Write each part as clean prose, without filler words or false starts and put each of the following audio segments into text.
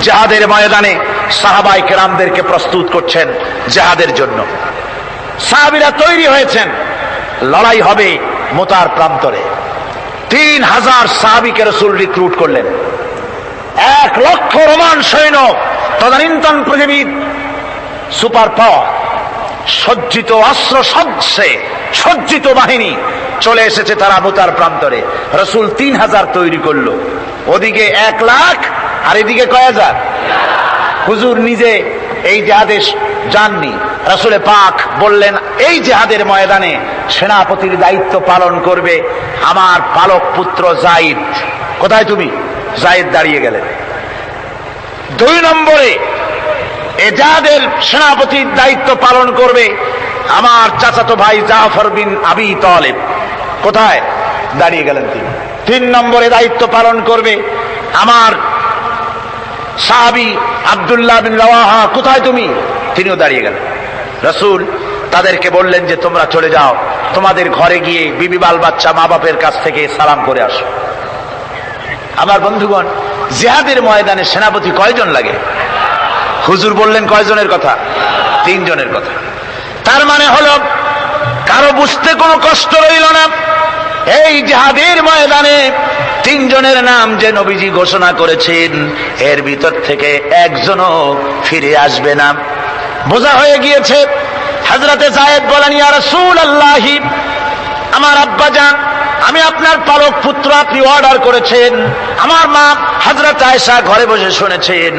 জিহাদের ময়দানে সাহাবায়ে কেরামদেরকে প্রস্তুত করছেন জিহাদের জন্য। সাহাবীরা তৈরি হয়েছেন, লড়াই হবে মুতার প্রান্তরে। 3000 সাহাবীকে রাসূল রিক্রুট করলেন। 1 লক্ষ রোমান সৈন্য, তদানীন্তন পৃথিবীর সুপার পাওয়ার, সজ্জিত অস্ত্র সজ্জিত বাহিনী চলে এসেছে তারা মুতার প্রান্তরে। রাসূল 3000 তৈরি করলো, ওদিকে 1 লাখ আর এদিকে কয় হাজার। হুজুর নিজে এই জিহাদে যাননি, রাসূলে পাক বললেন এই জিহাদের ময়দানে সেনাপতির দায়িত্ব পালন করবে আমার পালক পুত্র যায়েদ। কোথায় তুমি? যায়েদ দাঁড়িয়ে গেলেন। 2 নম্বরে এই জিহাদের সেনাপতির দায়িত্ব পালন করবে আমার চাচাতো ভাই জাফর বিন আবি তালেব। কোথায়? দাঁড়িয়ে গেলেন তিনি। 3 নম্বরে দায়িত্ব পালন করবে আমার সাহাবী আব্দুল্লাহ বিন রাওয়াহা। কোথায় তুমি? তিনিও দাঁড়িয়ে গেলেন। রাসূল তাদেরকে বললেন যে তোমরা চলে যাও, তোমাদের ঘরে গিয়ে বিবি বাল বাচ্চা মা বাপের কাছ থেকে সালাম করে আসো। আমার বন্ধুগণ, জিহাদের ময়দানে সেনাপতি কয়জন লাগে? হুজুর বললেন কয়জনের কথা? 3 জনের কথা। তার মানে হলো কারো বুঝতে কোনো কষ্ট রইল না, এই জিহাদের ময়দানে 3 জনের নাম যে নবীজি ঘোষণা করেছেন এর ভিতর থেকে একজনও ফিরে আসবে না। বোঝা হয়ে গিয়েছে। হযরতে যায়েদ বলেন ইয়া রাসূলুল্লাহ, আমার আব্বা জান, আমি আপনার পালক পুত্র, আপনি অর্ডার করেছেন। আমার মা হযরত আয়েশা ঘরে বসে শুনেছেন,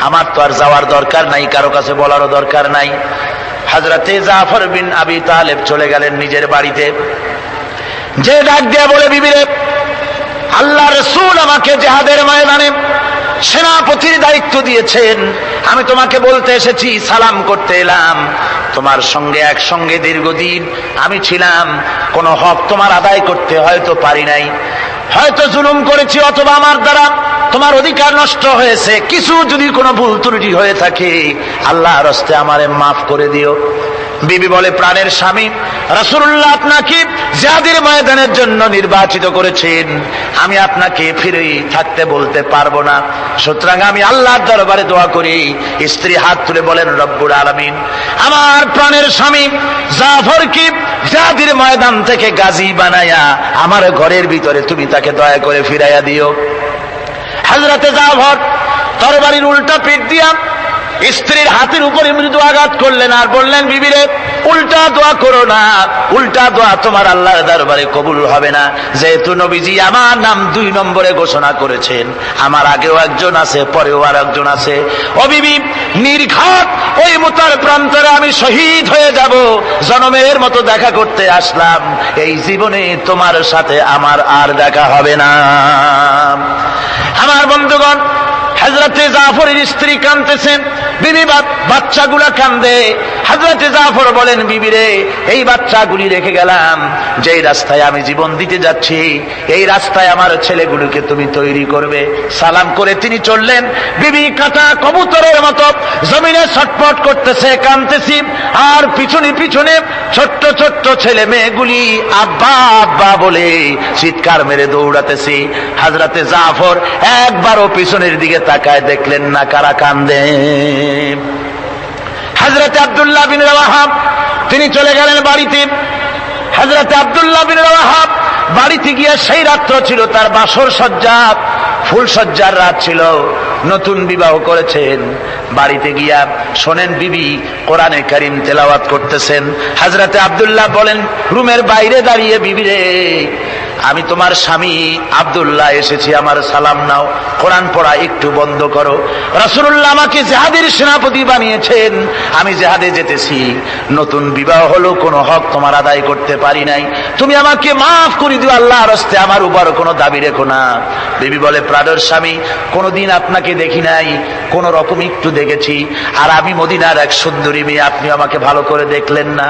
আমার তো আর যাওয়ার দরকার নাই, কারো কাছে বলারও দরকার নাই। হযরতে জাফর বিন আবি তালেব চলে গেলেন নিজের বাড়িতে, যে ডাক দিয়ে বলে বিবিরে, আল্লাহ রাসূল আমাকে জিহাদের ময়দানে সেনাপতির দায়িত্ব দিয়েছেন, আমি তোমাকে বলতে এসেছি, সালাম করতে এলাম। তোমার সঙ্গে একসঙ্গে দীর্ঘদিন আমি ছিলাম, কোন হক তোমার আদায় করতে হয়তো পারি নাই, হয়তো জুলুম করেছি, অথবা আমার দ্বারা তোমার অধিকার নষ্ট হয়েছে। কিছু যদি কোনো ভুল ত্রুটি হয়ে থাকে আল্লাহর হস্তে আমারে মাফ করে দিও। বিবি বলে, প্রাণের স্বামী রাসূলুল্লাহ আপনাকে জিহাদের ময়দানের জন্য নির্বাচিত করেছেন, আমি আপনাকে ফিরে থাকতে বলতে পারবো না, সুতরাং আমি আল্লাহর দরবারে দোয়া করি। স্ত্রী হাত তুলে বলেন, রব্বুল আলামিন, আমার প্রাণের স্বামী জাফরকে জিহাদের ময়দান থেকে গাজী বানায়া আমার ঘরের ভিতরে তুমি তাকে দয়া করে ফিরাইয়া দিও। হযরতে জাফর তরবারির উল্টা পিঠ দিয়া স্ত্রীর হাতের উপরে মৃদু আঘাত করলেন আর বললেন, বিবিরে, উল্টা দোয়া করো না, উল্টা দোয়া তোমার আল্লাহর দরবারে কবুল হবে না। যেহেতু নবীজি আমার নাম 2 নম্বরে ঘোষণা করেছেন, আমার আগেও একজন আছে, পরেও আর একজন আছে। ও বিবি, নির্ঘাত ওই মুতার প্রান্তরে আমি শহীদ হয়ে যাব, জনমের মতো দেখা করতে আসলাম, এই জীবনে তোমার সাথে আমার আর দেখা হবে না। আমার বন্ধুগণ, হযরতে জাফরের স্ত্রী কাঁদতেছেন, বিবি বাচ্চাগুলা কান্দে। হযরতে জাফর বলেন, বিবিরে, এই বাচ্চাগুলি রেখে গেলাম, যেই রাস্তায় আমি জীবন দিতে যাচ্ছি এই রাস্তায় আমার ছেলেগুলোকে তুমি তৈরি করবে। সালাম করে তিনি চললেন। বিবি কাটা কবুতরের মতো জমিনে ছটফট করতেছে, কাঁদতেছি, আর পিছনে পিছনে ছোট্ট ছোট্ট ছেলে মেয়েগুলি আব্বা আব্বা বলে চিৎকার মেরে দৌড়াতেছি। হযরতে জাফর একবারও পিছনের দিকে তাকায় দেখলেন না কারা কান্দে। হযরতে আব্দুল্লাহ বিন রাওয়াহা তিনি চলে গেলেন বাড়িতে। হযরতে আব্দুল্লাহ বিন রাওয়াহা বাড়িতে গিয়ে, সেই রাত্র ছিল তার বাসর সজ্জা, ফুল সজ্জার রাত ছিল, নতুন বিবাহ করেছেন। বাড়িতে গিয়া শোনেন বিবি কোরআনে কারীম তেলাওয়াত করতেছেন। হযরতে আব্দুল্লাহ বলেন, রুমের বাইরে দাঁড়িয়ে, বিবিরে, আমি তোমার স্বামী আব্দুল্লাহ এসেছি, আমার সালাম নাও, কোরআন পড়া একটু বন্ধ করো। রাসূলুল্লাহ আমাকে জিহাদের সেনাপতি বানিয়েছেন, আমি জিহাদে যেতেছি, নতুন বিবাহ হলো, কোনো হক তোমার আদায় করতে পারি নাই, তুমি আমাকে মাফ করে দিও, আল্লাহর হস্তে আমার উপর কোনো দাবি রেখো না। বিবি বলে, প্রাণের স্বামী, কোনোদিন আপনাকে দেখি নাই, কোন রকম একটু দেখেছি, আর আমি মদিনার এক সুন্দরী মেয়ে, আপনি আমাকে ভালো করে দেখলেন না।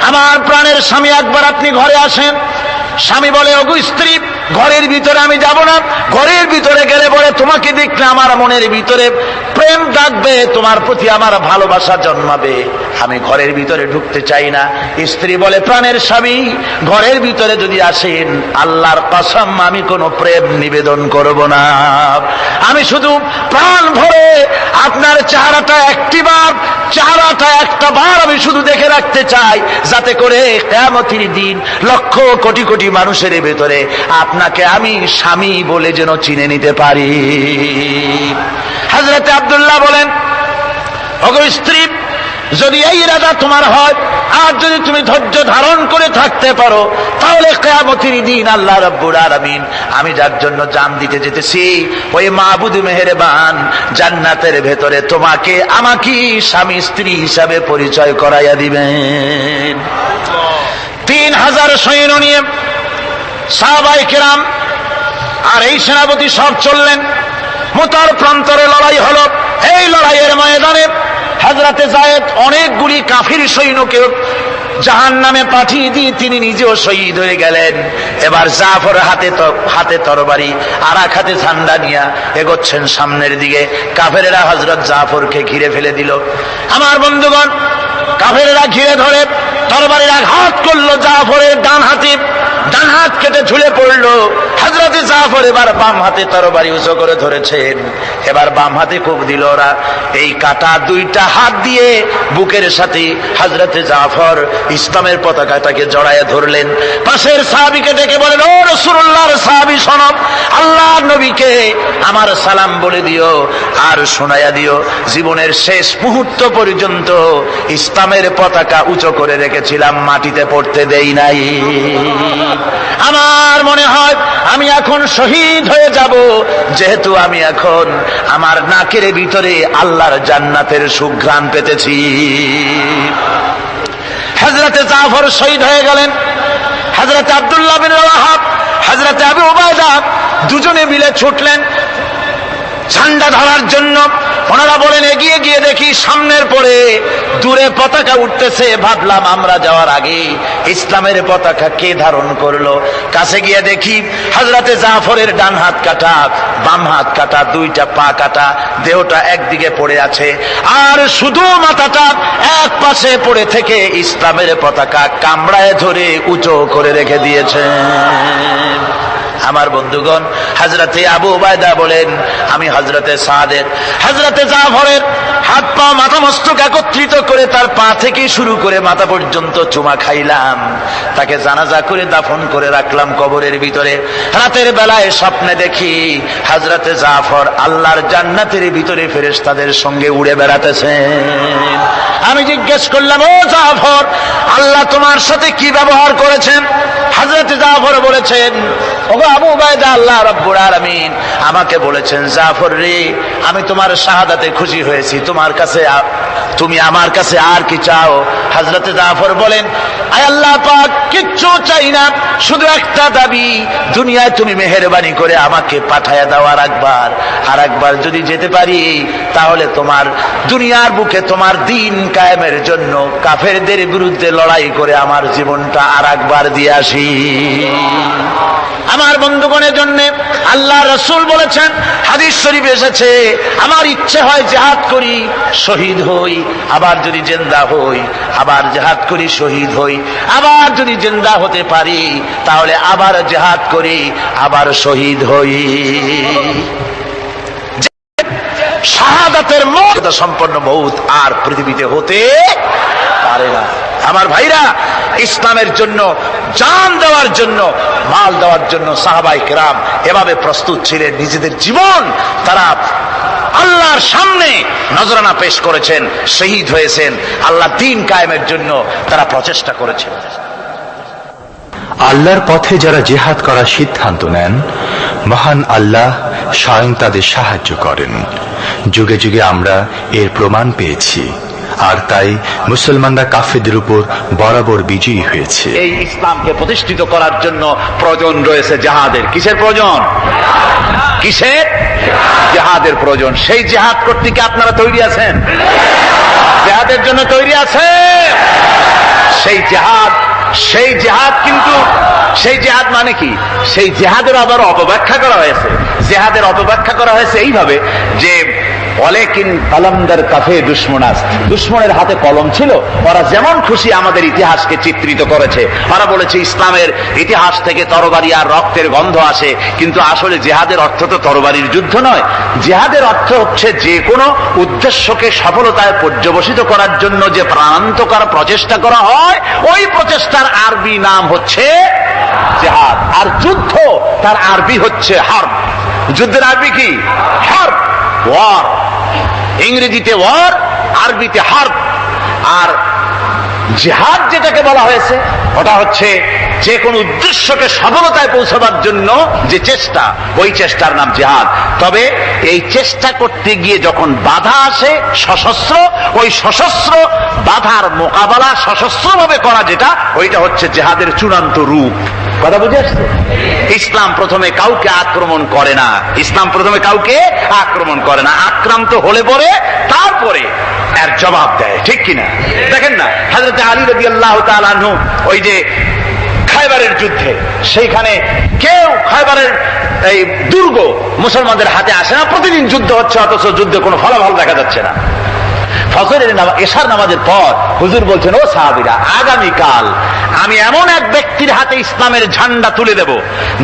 আমার প্রাণের স্বামী, একবার আপনি ঘরে আসেন। স্বামী বলে, ওগো স্ত্রী, ঘরের ভিতরে আমি যাব না, ঘরের ভিতরে গেলে বলে তোমাকে দেখলে আমার মনের ভিতরে প্রেম ডাকবে, তোমার প্রতি আমার ভালোবাসা জন্মাবে, আমি ঘরের ভিতরে ঢুকতে চাই না। স্ত্রী বলে, প্রাণের স্বামী, ঘরের ভিতরে যদি আসেন, আল্লাহর কসম আমি কোনো প্রেম নিবেদন করব না, আমি শুধু প্রাণ ভরে চেহারাটা একটিবার, চেহারাটা একটা বার আমি শুধু দেখে রাখতে চাই, যাতে করে কিয়ামতের দিন লক্ষ কোটি কোটি মানুষের ভেতরে আপনাকে আমি স্বামী বলে যেন চিনে নিতে পারি। হযরত আব্দুল্লাহ বলেন, ওগো স্ত্রী, যদি এই ইরাদা তোমার হয় আর যদি তুমি ধৈর্য ধারণ করে থাকতে পারো, তাহলে কিয়ামতের দিন আল্লাহ রাব্বুল আলামিন আমি যার জন্য জান দিতে যেতেছি ওই মাবুদ মেহেরবান জান্নাতের ভেতরে তোমাকে আমাকে স্বামী স্ত্রী হিসাবে পরিচয় করাইয়া দিবেন। 3000 সৈন্য নিয়ে সাহাবায়ে কেরাম আর এই সেনাপতি সব চললেন। মুতার প্রান্তরে লড়াই হলো। এই লড়াইয়ের ময়দানে হযরতে যায়েদ অনেকগুলি কাফির সৈন্যকে জাহান্নামে পাঠিয়ে দিয়ে তিনি নিজেও শহীদ হয়ে গেলেন। এবার জাফর হাতে তরবারি আর এক হাতে ঝান্ডা নিয়ে এগোচ্ছেন সামনের দিকে। কাফেরেরা হযরত জাফরকে ঘিরে ফেলে দিল। আমার বন্ধুগণ, কাফেরেরা ঘিরে ধরে তরবারির আঘাত করলো জাফরের ডান হাতে। ডান হাত কেটে ঝুলে পড়লো। হযরতে জাফর এবার বাম হাতে তরবারি উঁচু করে ধরেছেন। এবার বাম হাতে কোপ দিল ওরা। এই কাটা দুইটা হাত দিয়ে বুকের সাথে হযরতে জাফর ইসলামের পতাকাটাকে জড়ায় ধরলেন। পাশের সাহাবীকে ডেকে বলেন, ও রাসূলুল্লাহর সাহাবী শোনো, আল্লাহর নবীকে আমার সালাম বলে দিও আর শোনায়া দিও, জীবনের শেষ মুহূর্ত পর্যন্ত ইসলামের পতাকা উঁচু করে রেখেছিলাম, মাটিতে পড়তে দেই নাই। আমার মনে হয় আমি এখন শহীদ হয়ে যাব, যেহেতু আমি এখন আমার নাকের ভিতরে আল্লাহর জান্নাতের সুঘ্রাণ পেতেছি। হযরতে জাফর শহীদ হয়ে গেলেন। হযরতে আব্দুল্লাহ বিন রাওয়াহা, হযরতে আবু উবাইদা দুজনে মিলে ছুটলেন ঝান্ডা ধরার জন্য। ওনারা বলেন, এগিয়ে গিয়ে দেখি সামনের পরে দূরে পতাকা উঠতেছে। ভাবলাম আমরা যাওয়ার আগে ইসলামের পতাকা কে ধারণ করলো। কাছে গিয়ে দেখি হযরতে জাফরের ডান হাত কাটা, বাম হাত কাটা, দুইটা পা কাটা, দেহটা একদিকে পড়ে আছে আর শুধু মাথাটা এক পাশে পড়ে থেকে ইসলামের পতাকা কামড়ায় ধরে উঁচু করে রেখে দিয়েছেন। আমার বন্ধুগণ, হযরতে আবু উবাইদা বলেন, আমি হযরতে সাদের, হযরতে জাফরের হাত পা মাথা মস্তক একত্রিত করে তার পা থেকে শুরু করে মাথা পর্যন্ত চুমা খাইলাম। তাকে জানাজা করে দাফন করে রাখলাম কবরের ভিতরে। রাতের বেলায় স্বপ্নে দেখি হযরতে জাফর আল্লাহর জান্নাতের ভিতরে ফেরেশতাদের সঙ্গে উড়ে বেড়াতেছেন। আমি জিজ্ঞেস করলাম, ও জাফর, আল্লাহ তোমার সাথে কি ব্যবহার করেছেন? হযরতে জাফর বলেছেন, ওগো আবু উবাইদা, আল্লাহ রাব্বুল আলামিন আমাকে বলেছেন, জাফর রে, আমি তোমার শাহাদাতে খুশি হয়েছি, তুমি আমার কাছে আর কি চাও? হযরতে জাফর বলেন, আয় আল্লাহ পাক, কিচ্ছু চাই না, শুধু একটা দাবি, দুনিয়ায় তুমি মেহেরবানি করে আমাকে পাঠায়া দাও আর একবার যদি যেতে পারি, তাহলে তোমার দুনিয়ার বুকে তোমার দিন কায়েমের জন্য কাফেরদের বিরুদ্ধে লড়াই করে আমার জীবনটা আর একবার দিয়ে আসি। আমার বন্ধুগণের জন্য আল্লাহ রাসূল বলেছেন, হাদিস শরীফে এসেছে, আমার ইচ্ছে হয় জিহাদ করি, শহীদ হই, আবার যদি জিন্দা হই, আবার জিহাদ করি, শহীদ হই, আবার যদি জিন্দা হতে পারি তাহলে আবার জিহাদ করি, আবার শহীদ হই। শাহাদাতের মর্যাদা সম্পন্ন মউত আর পৃথিবীতে হতে পারে না। আমার ভাইরা, ইসলামের জন্য জান দেওয়ার জন্য, মাল দেওয়ার জন্য সাহাবায়ে কেরাম এভাবে প্রস্তুত ছিলেন। নিজেদের জীবন তারা আল্লাহর সামনে নজরানা পেশ করেছেন, শহীদ হয়েছেন, আল্লাহ দ্বীন কায়েমের জন্য তারা প্রচেষ্টা করেছেন। আল্লাহর পথে যারা জিহাদ করার সিদ্ধান্ত নেন, মহান আল্লাহ স্বয়ং তাদের সাহায্য করেন। যুগে যুগে আমরা এর প্রমাণ পেয়েছি, আর তাই মুসলমানরা কাফেরদের উপর বরাবর বিজয়ী হয়েছে। এই ইসলামকে প্রতিষ্ঠিত করার জন্য প্রয়োজন রয়েছে জিহাদের। কিসের প্রয়োজন? কিসের? জিহাদের প্রয়োজন। সেই জিহাদ করতে কি আপনারা তৈরি আছেন? জিহাদের জন্য তৈরি আছেন? সেই জিহাদ কিন্তু সেই জিহাদ মানে কি? সেই জিহাদের আবার অপব্যাখ্যা করা হয়েছে। জিহাদের অপব্যাখ্যা করা হয়েছে এইভাবে যে ওয়ালাকিন কলমদার কাফে দুশমনাস, দুশমনের হাতে কলম ছিল, ওরা যেমন খুশি আমাদের ইতিহাসকে চিত্রিত করেছে। ওরা বলেছে ইসলামের ইতিহাস থেকে তরবারি আর রক্তের গন্ধ আসে, কিন্তু আসলে জিহাদের অর্থ তো তরবারির যুদ্ধ নয়। জিহাদের অর্থ হচ্ছে যে কোনো উদ্দেশ্যকে সফলতায় পর্যবসিত করার জন্য যে প্রাণান্তকর প্রচেষ্টা করা হয়, ওই প্রচেষ্টার আরবি নাম হচ্ছে জিহাদ। আর যুদ্ধ তার আরবি হচ্ছে হার্ব। যুদ্ধের আরবি কি? হার্ব, ওয়ার। ইংরেজিতে ওয়ার, আরবিতে হার্ব। আর জিহাদ যেটাকে বলা হয়েছে ওটা হচ্ছে যে কোন উদ্দেশ্যকে সফলতায় পৌঁছাবার জন্য যে চেষ্টা, ওই চেষ্টার নাম জিহাদ। তবে এই চেষ্টা করতে গিয়ে যখন বাধা আসে সশস্ত্র, ওই সশস্ত্র বাধার মোকাবেলা সশস্ত্রভাবে করা যেটা, ওইটা হচ্ছে জিহাদের চূড়ান্ত রূপ। কথা বুঝে আসছে? ইসলাম প্রথমে কাউকে আক্রমণ করে না, ইসলাম প্রথমে কাউকে আক্রমণ করে না, আক্রান্ত হলে পরে তারপরে এর জবাব দেয়, ঠিক কিনা? দেখেন না, হযরত আলী রাদিয়াল্লাহু তাআলা আনহু ওই যে খায়বারের যুদ্ধে, সেইখানে কেউ খায়বারের এই দুর্গ মুসলমানদের হাতে আসে না, প্রতিদিন যুদ্ধ হচ্ছে, অথচ যুদ্ধে কোনো ফলাফল দেখা যাচ্ছে না। ফজরের এশার নামাজের পর হুজুর বলছেন, ও সাহাবীরা, আগামীকাল আমি এমন এক ব্যক্তির হাতে ইসলামের ঝান্ডা তুলে দেব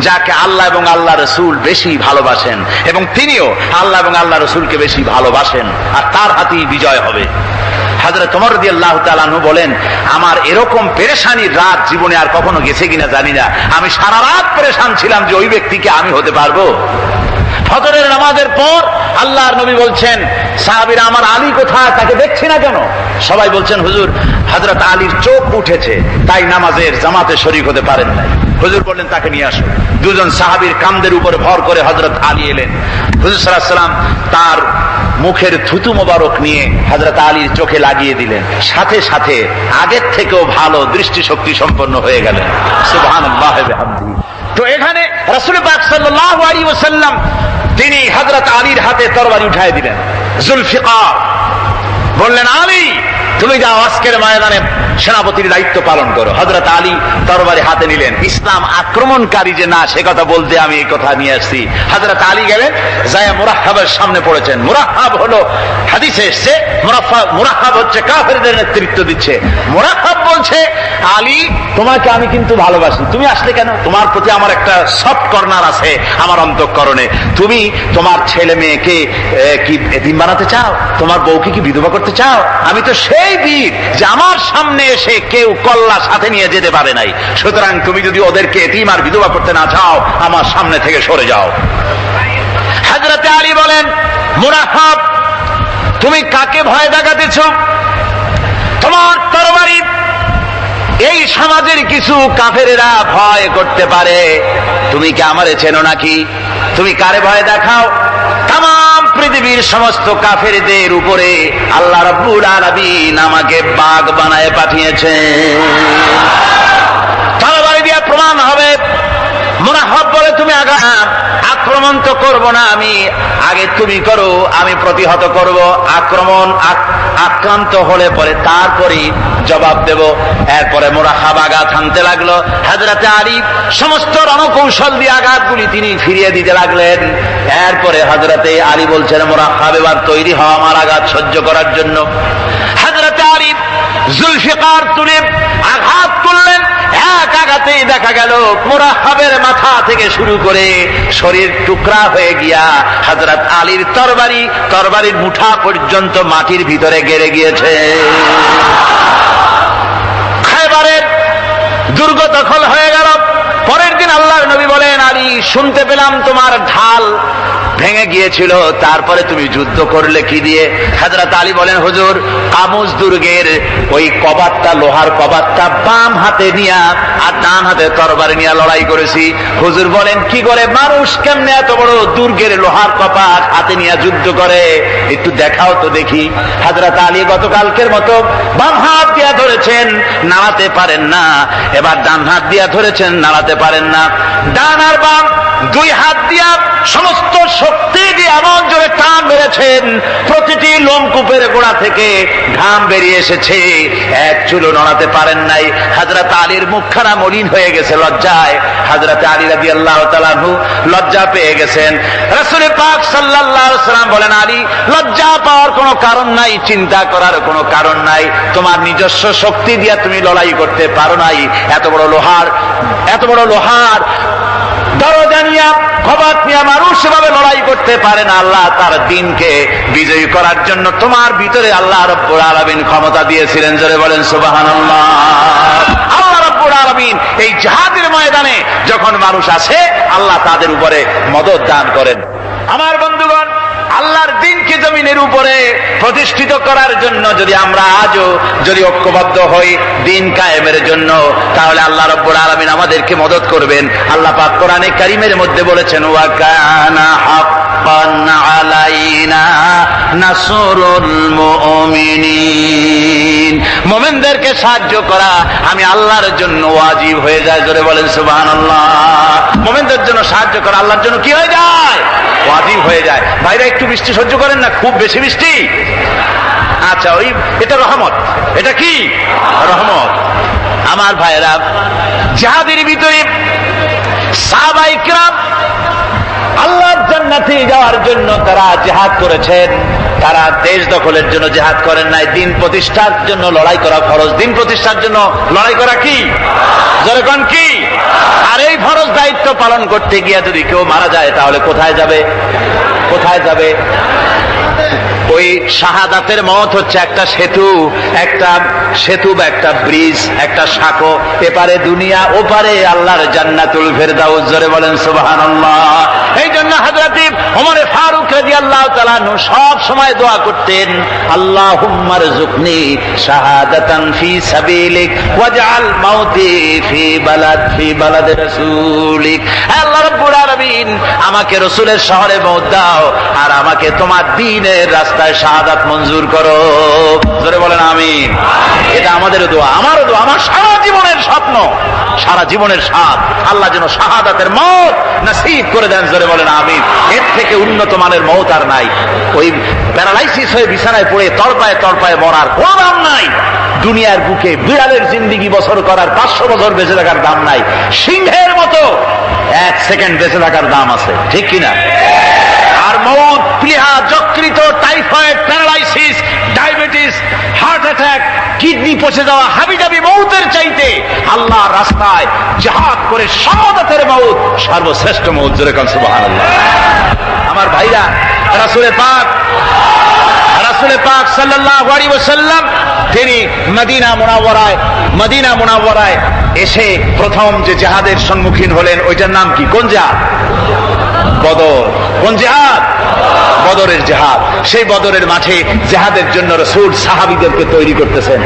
যাকে আল্লাহ এবং আল্লাহ রসুল বেশি ভালোবাসেন, এবং তিনিও আল্লাহ এবং আল্লাহ রসুলকে বেশি ভালোবাসেন, আর তার হাতেই বিজয় হবে। হযরত ওমর রাদিয়াল্লাহু তাআলা আনহু বলেন, আমার এরকম পেরেশানির রাত জীবনে আর কখনো গেছে কিনা জানি না, আমি সারা রাত পেরেশান ছিলাম যে ওই ব্যক্তিকে আমি হতে পারবো। ফজরের নামাজের পর আল্লাহর নবী বলছেন, সাহাবীরা, আমার আলী কোথায়, তাকে দেখছি না কেন? সবাই বলছেন, হুজুর, হযরত আলীর চোখ উঠেছে, তাই নামাজের জামাতে শরীক হতে পারেন নাই। হুজুর বললেন, তাকে নিয়ে আসো। দুজন সাহাবীর কাঁধের উপরে ভর করে হযরত আলী এলেন। হুজুর সাল্লাল্লাহু আলাইহি ওয়াসাল্লাম তার মুখের থুতু মোবারক নিয়ে হযরত আলীর চোখে লাগিয়ে দিলেন, সাথে সাথে আগের থেকেও ভালো দৃষ্টিশক্তি সম্পন্ন হয়ে গেলেন। সুবহানাল্লাহি ওয়া বিহামদিহি। তো এখানে রাসূল পাক সাল্লাল্লাহু আলাইহি ওয়াসাল্লাম তিনি হযরত আলীর হাতে তরবারি উঠায় দিলেন, জুলফিকার। বললেন, আলী, তুমি যাও, আজকের ময়দানে সেনাপতির দায়িত্ব পালন করো। হযরত আলী তরবারি হাতে নিলেন। ইসলাম আক্রমণকারী যে না, সে কথা বলতে আমি এই কথা নিয়ে আসছি। হযরত আলী গেলেন, যায় মুরাহহাবের সামনে পড়েছেন। মুরাহহাব হলো, হাদিসে এসেছে, মুরাহহাব হচ্ছে কাফেরদের নেতৃত্ব দিচ্ছে। মুরাহহাব বলছে, আলী, তোমাকে আমি কিন্তু ভালোবাসি, তুমি আসলে কেন? তোমার প্রতি আমার একটা সফট কর্নার আছে আমার অন্তঃকরণে। তুমি তোমার ছেলে মেয়েকে কি এতিম বানাতে চাও? তোমার বউকে কি বিধবা করতে চাও? আমি তো সেই বীর যে আমার সামনে এসে কেউ কল্লা সাথে নিয়ে যেতে পারে নাই। সুতরাং তুমি যদি ওদেরকে এতিম আর বিধবা করতে না চাও, আমার সামনে থেকে সরে যাও। হযরত আলী বলেন, মুরাহহাব, তুমি কাকে ভয় দেখাতেছ? তোমার তরবারি এই সমাজের কিছু কাফেরেরা ভয় করতে পারে, তুমি কি আমারে চেনো নাকি? তুমি কারে ভয় দেখাও? তাম পৃথিবীর সমস্ত কাফেরদের উপরে আল্লাহ রাব্বুল আলামিন আমাকে বাগ বানায় পাঠিয়েছেন। তরবারি দিয়ে প্রমাণ হবে। মুরাহহাব বলে, তুমি আক্রমণ তো করবো না আমি, আগে তুমি করো, আমি প্রতিহত করব। আক্রান্ত হলে পরে তারপরে জবাব দেব। এরপরে মুরাহহাব আঘাত হানতে লাগলো। হযরত আলী সমস্ত রণকৌশল দিয়ে আঘাতগুলি তিনি ফিরিয়ে দিতে লাগলেন। এরপরে হযরত আলী বলছেন, মুরাহহাব, এবার তৈরি হও আমার আঘাত সহ্য করার জন্য। হযরত আলী জুলফিকার তুলে আঘাত করলেন। এক আঘাতেই দেখা গেল মুরাহহাবের মাথা থেকে শুরু করে শরীর টুকরা হয়ে গিয়া হযরত আলীর তরবারির মুঠা পর্যন্ত মাটির ভিতরে গেড়ে গিয়েছে। খায়বারের দুর্গ দখল হয়ে গেল। পরের দিন আল্লাহর নবী বলেন, আলী, শুনতে পেলাম তোমার ঢাল ভেঙে গিয়েছিল, তারপরে তুমি যুদ্ধ করলে কি দিয়ে? হযরত আলী বলেন, হুজুর, কামুজ দুর্গের ওই কবাটটা, লোহার কবাটটা বাম হাতে নিয়া আর ডান হাতে তরবারি নিয়ে লড়াই করেছি। হুজুর বলেন, কি করে? মানুষ কেমনে এত বড় দুর্গের লোহার কপাট হাতে নিয়ে যুদ্ধ করে? একটু দেখাও তো দেখি। হযরত আলী গতকালকের মতো বাম হাত দিয়া ধরেছেন, নাড়াতে পারেন না। এবার ডান হাত দিয়া ধরেছেন, নাড়াতে পারেন না। ডান আর বাম দুই হাত দিয়া সমস্ত শক্তি দিয়ে এমন জোরে টান মেরেছেন, প্রতিটি কূপের গোড়া থেকে ঘাম বেরিয়ে এসেছে, এক চুলো নড়াতে পারেন নাই। হযরত আলীর মুখখানা মলিন হয়ে গেছে লজ্জায়। হযরত আলী রাদিয়াল্লাহু তাআলা আনহু লজ্জা পেয়ে গেছেন। রাসূল পাক সাল্লাল্লাহু আলাইহি ওয়াসাল্লাম বলেন, আলী, লজ্জা পাওয়ার কোনো কারণ নাই, চিন্তা করার কোনো কারণ নাই। তোমার নিজস্ব শক্তি দিয়ে তুমি লড়াই করতে পারো নাই। এত বড় লোহার দরজা নিয়ে, খবর নিয়ে মানুষ সেভাবে লড়াই করতে পারে না। আল্লাহ তার দ্বীনকে বিজয়ী করার জন্য তোমার ভিতরে আল্লাহ রাব্বুল আলামিন ক্ষমতা দিয়েছিলেন। জোরে বলেন সুবহানাল্লাহ। আল্লাহ রাব্বুল আলামিন এই জিহাদের ময়দানে যখন মানুষ আসে, আল্লাহ তাদের উপরে মদদ দান করেন। আমার বন্ধুগণ, আল্লাহর দ্বীনকে জমিনের উপরে প্রতিষ্ঠিত করার জন্য যদি আমরা আজও যদি ঐক্যবদ্ধ হই দ্বীন কায়েমের জন্য, তাহলে আল্লাহ রাব্বুল আলামিন আমাদেরকে মদদ করবেন। আল্লাহ পাক কোরআনে কারীমের মধ্যে বলেছেন, ওয়া কানা হাক্কান আলাইনা নাসরুল মুমিনিন। মুমিনদেরকে সাহায্য করা আমি আল্লাহর জন্য ওয়াজিব হয়ে যায়। জোরে বলেন সুবহানাল্লাহ। মুমিনদের জন্য সাহায্য করা আল্লাহর জন্য কি হয়ে যায়? ওয়াজিব হয়ে যায়। ভাইরা একটু বৃষ্টি সহ্য করেন না, খুব বেশি বৃষ্টি? আচ্ছা, এটা রহমত। এটা কি রহমত? আমার ভাইরা, জিহাদের ভিতরে সাহাবায়ে কিরাম আল্লাহর জান্নাতে যাওয়ার জন্য তারা জিহাদ করেছেন। তারা দেশ দখলের জন্য জিহাদ করেন নাই, দ্বীন প্রতিষ্ঠার জন্য লড়াই করা ফরজ। দ্বীন প্রতিষ্ঠার জন্য লড়াই করা কি? যেরকম কি? আর এই ফরজ দায়িত্ব পালন করতে গিয়ে যদি কেউ মারা যায়, তাহলে কোথায় যাবে? কোথায় যাবে? ওই শাহাদাতের মত হচ্ছে একটা সেতু বা একটা ব্রিজ, একটা সাঁকো। এপারে দুনিয়া, ওপারে আল্লাহর জান্নাতুল ফেরদাউস। জোরে বলেন সুবহানাল্লাহ। এই জন্য হযরত ওমর ফারুক রাদিয়াল্লাহু তাআলা আনহু সব সময় দোয়া করতেন, আল্লাহুম্মা রযুকনি শাহাদাতান ফি সাবিলিক ওয়াজআল মাউতি ফি বালাদি রাসূলিক। আল্লাহ রাব্বুল আলামিন, আমাকে রাসূলের শহরে মওত দাও, আর আমাকে তোমার দ্বীনের রাস্তায় শাহাদাত মঞ্জুর করো। জোরে বলেন আমিন। এটা আমাদের দোয়া, আমারও দোয়া, আমার সারা জীবনের স্বপ্ন, সারা জীবনের স্বাদ, আল্লাহ যেন শাহাদাতের মওত নসিব করে দেন। জোরে বলেন আমিন। এর থেকে উন্নত মানের মওত আর নাই। ওই প্যারালাইসিস হয়ে বিছানায় পড়ে তড়পায় মরার কোনো দাম নাই। দুনিয়ার বুকে বিড়ালের জিন্দেগি বছর করার 500 বছর বেঁচে থাকার দাম নাই। সিংহের মতো 1 সেকেন্ড বেঁচে থাকার দাম আছে, ঠিক কিনা? আর মওত, প্লীহা, যকৃত, typhoid, paralysis, diabetes, heart attack, kidney পচে যাওয়া, হাবিজাবি মওতের চাইতে আল্লাহর রাস্তায় জিহাদ করে শাহাদাতের মওত সর্বশ্রেষ্ঠ মওত। জোরে বলেন সুবহানাল্লাহ। আমার ভাইরা, রাসূল পাক সাল্লাল্লাহু আলাইহি ওয়াসাল্লাম তিনি মদিনা মুনাওয়ারায় এসে প্রথম যে জিহাদের সম্মুখীন হলেন, ওইটার নাম কি? কোন জিহাদ? বদর। কোন জিহাদ? বদরের জিহাদ। সেই বদরের মাঠে জিহাদের জন্য রাসূল সাহাবীদেরকে তৈরি করতেছেন।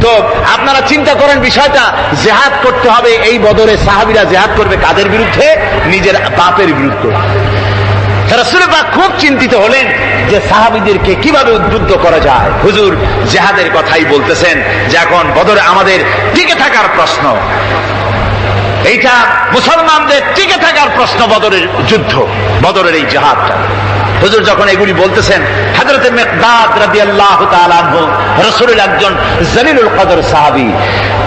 তো আপনারা চিন্তা করেন বিষয়টা, জিহাদ করতে হবে। এই বদরে সাহাবীরা জিহাদ করবে কাদের বিরুদ্ধে? নিজের বাপের বিরুদ্ধে। রাসূল পাক খুব চিন্তিত হলেন যে সাহাবীদেরকে কিভাবে উদ্বুদ্ধ করা যায়। হুজুর জিহাদের কথাই বলতেছেন যে এখন বদরে আমাদের টিকে থাকার প্রশ্ন, এইটা মুসলমানদের টিকে থাকার প্রশ্ন। বদরের যুদ্ধ, বদরের এই জিহাদটা। হুজুর যখন এগুলি বলতেছেন, হযরত মিকদাদ রাদিয়াল্লাহু তাআলা আনহু রাসূলের একজন জলিলুল কদর সাহাবী,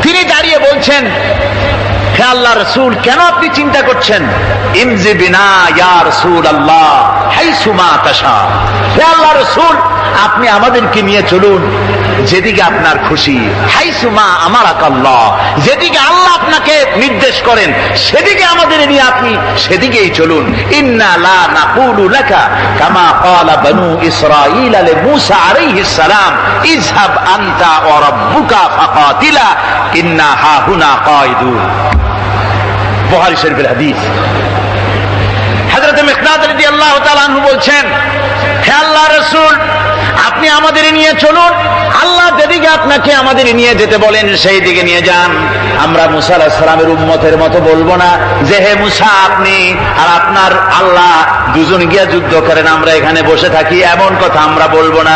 তিনি দাঁড়িয়ে বলছেন, হে আল্লাহ রাসূল, কেন আপনি চিন্তা করছেন? ইমজি বিনা ইয়া রাসূলুল্লাহ হাইসু মা তাশা। হে আল্লাহ রাসূল, আপনি আমাদেরকে নিয়ে চলুন যেদিকে আপনার খুশি। হাইসু মা আমারাকাল্লাহ, যেদিকে আল্লাহ আপনাকে নির্দেশ করেন সেদিকে আমাদের নিয়ে আপনি সেদিকেই চলুন। ইন্না লা নাকুলু লাকা কামা ক্বালা বনু ইসরাঈল লি মূসা আলাইহিস সালাম, ইযহাব আনতা ওয়া রাব্বুকা ফাকাতিলা ইন্না হাহুনা কায়িদুন। বুখারী শরীফের হাদিস। হযরত মিকদাদ রাদিয়াল্লাহু তাআলা আনহু বলছেন, হে আল্লাহর রাসূল, আপনি আমাদের নিয়ে চলুন, আল্লাহ যেদিকে দিকে আপনাকে আমাদের নিয়ে যেতে বলেন সেই দিকে নিয়ে যান। আমরা মুসা আলাইহিস সালামের উম্মতের মতো বলবো না যে হে মুসা আপনি আর আপনার আল্লাহ দুজন গিয়া যুদ্ধ করেন, আমরা এখানে বসে থাকি, এমন কথা আমরা বলবো না।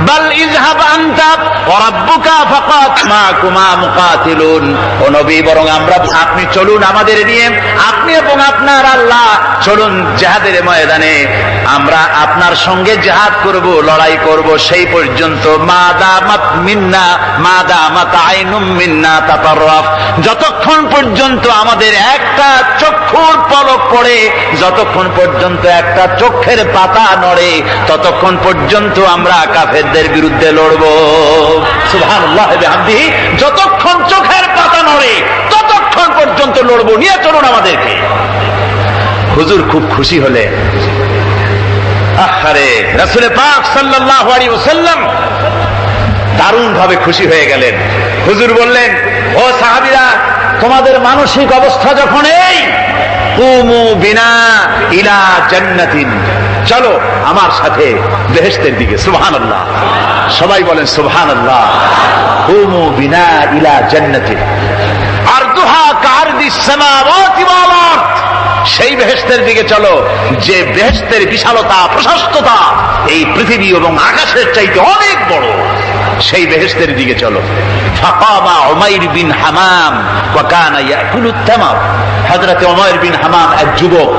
বাল ইযহাব আনতা ওয়া রাব্বুকা ফাকাত মাকুমা মুকাতিলুন, ও নবী বরং আপনি চলুন আমাদের নিয়ে, আপনি এবং আপনার আল্লাহ চলুন জিহাদের ময়দানে, আমরা আপনার সঙ্গে জিহাদ করব, লড়াই করব সেই পর্যন্ত। মাদামাত মিন্না মাদামাত আইনুম মিন্না তাতাররাফ, যতক্ষণ পর্যন্ত আমাদের একটা চক্ষুর পলক পড়ে, যতক্ষণ পর্যন্ত একটা চোখের পাতা নড়ে, ততক্ষণ পর্যন্ত আমরা কাফেরদের বিরুদ্ধে লড়ব। সুবহানাল্লাহ ওয়া বিহামদিহি, যতক্ষণ চোখের পাতা নড়ে ততক্ষণ পর্যন্ত লড়ব, নিয়ে চলুন আমাদেরকে। হুজুর খুব খুশি হলেন। আহারে রাসূল পাক সাল্লাল্লাহু আলাইহি ওয়াসাল্লাম দারুণ ভাবে খুশি হয়ে গেলেন। হুজুর বললেন, ও সাহাবীরা, তোমাদের মানসিক অবস্থা যখন এই, কুমু বিনা ইলা জান্নাতিন, চলো আমার সাথে বেহেশতের দিকে। সুবহানাল্লাহ, সবাই বলেন সুবহানাল্লাহ। কুমু বিনা ইলা জান্নাতিন আরদুহা কারদিস সামাওয়াতি ওয়াল আরদ, সেই বেহেশতের দিকে চলো যে বেহেশতের বিশালতা প্রশস্ততা এই পৃথিবী এবং আকাশের চাইতে অনেক বড়, সেই বেহেশতের দিকে চলো। ফাকামা উমাইর বিন হামাম ওয়া কানা ইয়াকুলুত তামার, হযরত উমাইর বিন হামাম এক যুবক,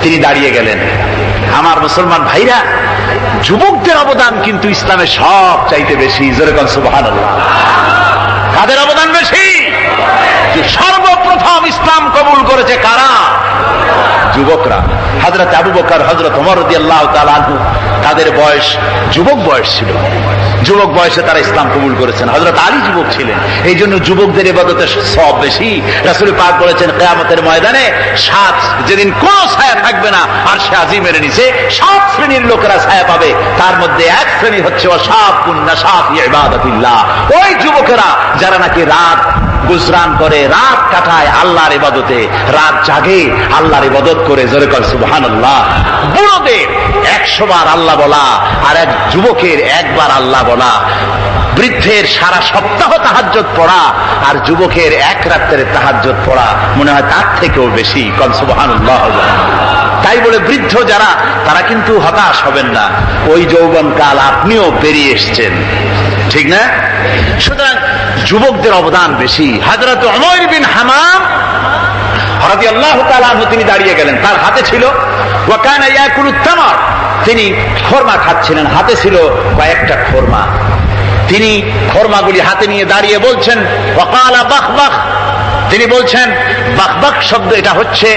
তিনি দাঁড়িয়ে গেলেন। আমার মুসলমান ভাইরা, যুবকদের অবদান কিন্তু ইসলামে সব চাইতে বেশি। জোরে বলেন সুবহানাল্লাহ। কাদের অবদান বেশি? যে সর্বপ্রথম ইসলাম কবুল করেছে কারা? যুবকরা। হযরত আবু বকর, হযরত ওমর রাদিয়াল্লাহু তাআলা আনহু, তাদের বয়স যুবক বয়স ছিল, যুবক বয়সে তারা ইসলাম কবুল করেছেন। হযরত আলী যুবক ছিলেন, এই জন্য যুবকদের ইবাদতের সওয়াব বেশি। রাসূল পাক বলেছেন কিয়ামতের ময়দানে যেদিন কোন ছায়া থাকবে না আরশে আজিমের নিচে 7 শ্রেণীর লোকেরা ছায়া পাবে, তার মধ্যে এক শ্রেণী হচ্ছে ওয়াশাবুন নাশা ফি ইবাদাতিল্লাহ, ওই যুবকেরা যারা নাকি রাত গুজরান করে, রাত কাটায় আল্লাহর ইবাদতে, রাত জাগে আল্লাহর ইবাদত করে। জোরে কর সুবহানাল্লাহ। বুড়োদের 100 বার আল্লাহ বলা আর এক যুবকের একবার আল্লাহ বলা, বৃদ্ধের সারা সপ্তাহ তাহাজ্জুদ পড়া আর যুবকের এক রাতের তাহাজ্জুদ পড়া মনে হয় তার থেকেও বেশি। কর সুবহানাল্লাহ। তাই বলে বৃদ্ধ যারা, তারা কিন্তু হতাশ হবেন না, ওই যৌবনকাল আপনিও পেরিয়ে এসছেন, ঠিক না? সুতরাং যুবকদের অবদান বেশি। হযরত উমাইর বিন হামাম রাদিয়াল্লাহু তাআলা আনহু, তিনি দাঁড়িয়ে গেলেন, তার হাতে ছিল ওয়া কানা ইয়াকুলুত তামার, তিনি খরমা খাচ্ছিলেন, হাতে ছিল কয়েকটা খরমা। তিনি খরমাগুলি হাতে নিয়ে দাঁড়িয়ে বলছেন ওয়াকালা বাখবাখ, তিনি বলছেন বাখবাখ শব্দ এটা হচ্ছে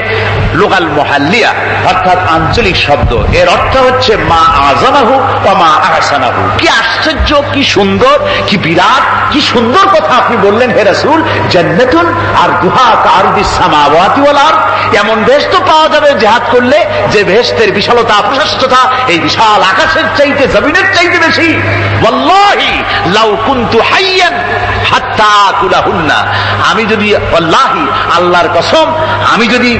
লোকাল মুহাল্লিয়া, অর্থাৎ আঞ্চলিক শব্দ। এর অর্থ হচ্ছে মা আযামাহু ওয়া মা আহসানাহু। কি আশ্চর্য, কি সুন্দর, কি বিরাট, কি সুন্দর কথা আপনি বললেন হে রাসূল। জান্নাতুন আরদুহা কারদিস সামাওয়াতি ওয়াল আরদ, এমন বেশ তো পাওয়া যাবে জিহাদ করলে যে বেহেশতের বিশালতা প্রশস্ততা এই বিশাল আকাশের চাইতে, জমিনের চাইতে বেশি। ওয়াল্লাহি লাউ কুনতু হাইয়ান হাত্তা আকুলাহুন্না, আমি যদি, ওয়াল্লাহি আল্লাহর কসম, আমি যদি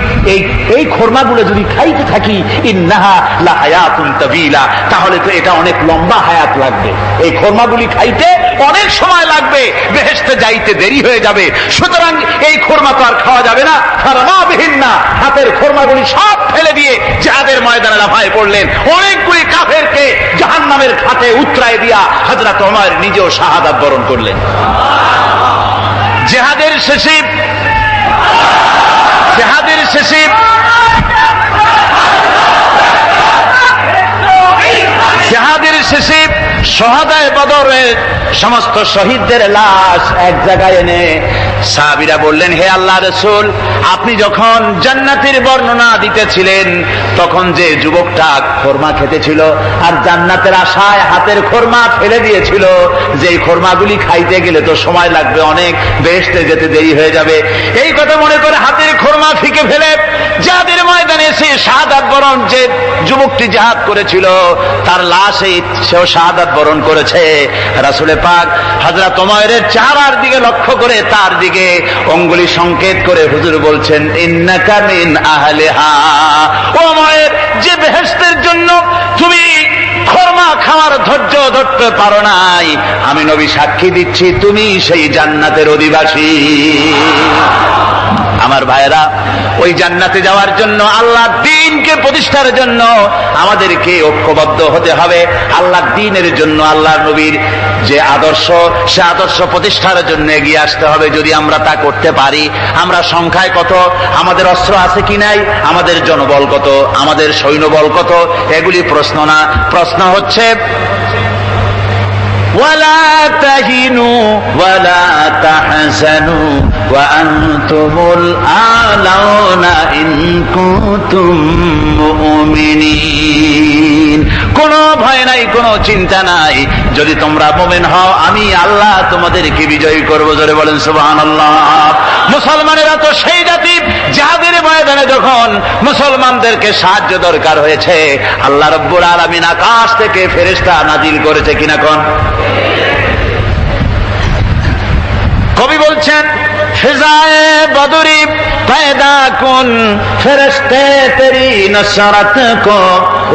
এই খরমাগুলো যদি খাইতে থাকি, ইন্নাহা লাহায়াতুন তাবিলা, তাহলে তো এটা অনেক লম্বা হায়াত লাগবে, এই খরমাগুলি খাইতে অনেক সময় লাগবে, বেহেশতে যাইতে দেরি হয়ে যাবে। সুতরাং এই খরমা তো আর খাওয়া যাবে না। ফারমাবিহিন্না, হাতের খরমাগুলি সব ফেলে দিয়ে জিহাদের ময়দানে লাফায় পড়লেন। অনেকগুলি কাফেরকে জাহান্নামের খাতে উতরায় দিয়া হযরত ওমর নিজেও শাহাদাত বরণ করলেন। জিহাদের শেষে শহাদায়ে বদরের সমস্ত শহীদদের লাশ এক জায়গায় এনে সাহাবীরা বললেন, হে আল্লাহর রাসূল, আপনি যখন জান্নাতের বর্ণনা দিতেছিলেন তখন যে যুবকটা খরমা খেতেছিল আর জান্নাতের আশায় হাতের খরমা ফেলে দিয়েছিল, যে খরমাগুলি খাইতে গেলে তো সময় লাগবে অনেক, বেহেশতে যেতে দেরি হয়ে যাবে, এই কথা মনে করে হাতের খরমা ফিকে ফেলে জিহাদের ময়দানে এসে শাহাদাত বরণ, যে যুবকটি জিহাদ করেছিল তার লাশে সেও শাহাদাত বরণ করেছে। রাসূল পাক হযরত ওমরের চেহারার দিকে লক্ষ্য করে তার দিকে অঙ্গুলি সংকেত করে হুজুর বলছেন, ইন্নাকা মিন আহলিহা, ওমর, যে বেহেশতের জন্য তুমি খরমা খাওয়ার ধৈর্য ধরতে পারো নাই, আমি নবী সাক্ষী দিচ্ছি তুমি সেই জান্নাতের অধিবাসী। আমার ভাইরা, ওই জান্নাতে যাওয়ার জন্য, আল্লাহ দ্বীনকে প্রতিষ্ঠার জন্য আমাদেরকে ঐক্যবদ্ধ হতে হবে। আল্লাহ দ্বীনের জন্য, আল্লাহ নবীর যে আদর্শ, সে আদর্শ প্রতিষ্ঠার জন্য এগিয়ে আসতে হবে। যদি আমরা তা করতে পারি, আমরা সংখ্যায় কত, আমাদের অস্ত্র আছে কি নাই, আমাদের জনবল কত, আমাদের সৈন্যবল কত, এগুলি প্রশ্ন না। প্রশ্ন হচ্ছে ولا تهنوا ولا تحزنوا وأنتم الأعلون إن كنتم مؤمنين। কোনো ভয় নাই, কোনো চিন্তা নাই, যদি তোমরা মুমিন হও আমি আল্লাহ তোমাদেরকে বিজয়ী করব। জোরে বলেন সুবহানাল্লাহ। মুসলমানেরা তো সেই জাতি, যাদের ময়দানে যখন মুসলমানদেরকে সাহায্য দরকার হয়েছে, আল্লাহ রাব্বুল আলামিন আকাশ থেকে ফেরেশতা নাজিল করেছে কিনা কোন? কবি বলছেন, ফিজায়ে বদরি पैदा कुन फरिश्ते तेरी नसरत को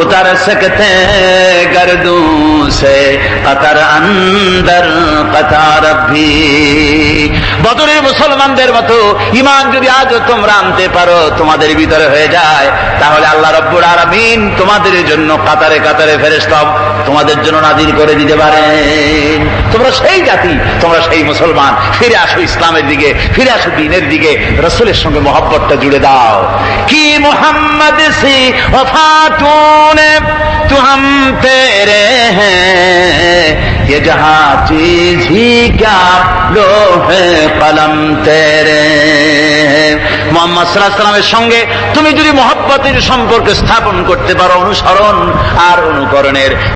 उतर सकते गर्दों से कतर अंदर कतार भी। বদরের মুসলমানদের মতো ঈমান যদি আজও তোমরা আনতে পারো, তোমাদের ভিতরে হয়ে যায়, তাহলে আল্লাহ রাব্বুল আলামিন তোমাদের জন্য কাতারে কাতারে ফেরেশতা তোমাদের জন্য নাজিল করে দিতে পারেন। তোমরা সেই জাতি, তোমরা সেই মুসলমান। ফিরে আসো ইসলামের দিকে, ফিরে আসো দ্বীনের দিকে, রাসূলের সঙ্গে मोहब्बत जुड़े दाओ कि मोहम्मद सी वफा तूने तू हम तेरे हैं, ये जहां चीज ही क्या लोहे कलम तेरे। মুহাম্মদ সাল্লাল্লাহু আলাইহি ওয়াসাল্লামের সঙ্গে তুমি যদি মহব্বতের সম্পর্ক স্থাপন করতে পারো, অনুসরণ আর অনুকরণের,